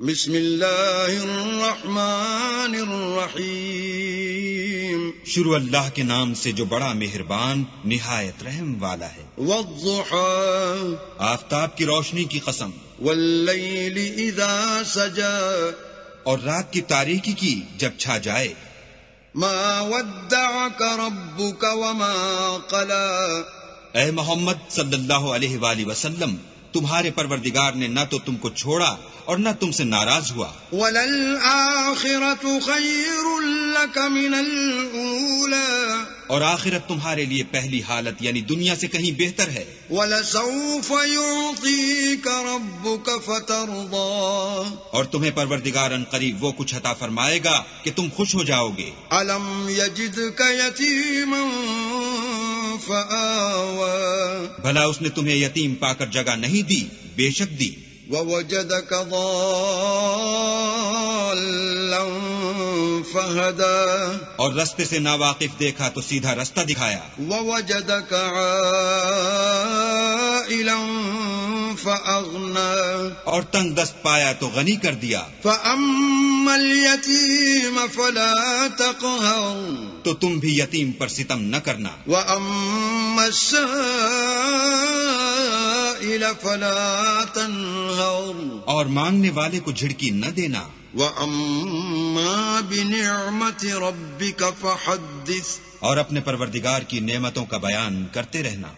بسم اللہ الرحمن الرحیم شروع اللہ کے نام سے جو بڑا مہربان نہایت رحم والا ہے۔ والضحى آفتاب کی روشنی کی قسم، واللیل اذا سجى اور رات کی تاریکی کی جب چھا جائے۔ ما ودعك ربك وما قلى اے محمد صلی اللہ علیہ وآلہ وسلم، تمہارے پروردگار نے نہ تو تم کو چھوڑا اور نہ تم سے ناراض ہوا۔ وَلَلْآخِرَةُ خَيْرٌ لَكَ مِنَ الْأُولَى اور آخرت تمہارے لیے پہلی حالت یعنی دنیا سے کہیں بہتر ہے۔ وَلَسَوْفَ يُعْطِيكَ رَبُّكَ فَتَرْضَى اور تمہیں پروردگار ان قریب وہ کچھ عطا فرمائے گا کہ تم خوش ہو جاؤ گے۔ أَلَمْ يَجِدْكَ يَتِيمًا فَآوَى بھلا اس نے تمہیں یتیم پا کر جگہ نہیں دی؟ بے شک دی۔ وَوَجَدَكَ ضَالًّا فَهَدَى اور رستے سے ناواقف دیکھا تو سیدھا رستہ دکھایا۔ وَوَجَدَكَ عَائِلًا فَأَغْنَى اور تنگ دست پایا تو غنی کر دیا۔ فَأَمَّا الْيَتِيمَ فَلَا تَقْهَرْ تو تم بھی یتیم پر ستم نہ کرنا۔ وَأَمَّا السَّائِلَ فَلَا تَنْهَرْ اور مانگنے والے کو جھڑکی نہ دینا۔ وَأَمَّا بِنِعْمَةِ رَبِّكَ فَحَدِّثْ اور اپنے پروردگار کی نعمتوں کا بیان کرتے رہنا۔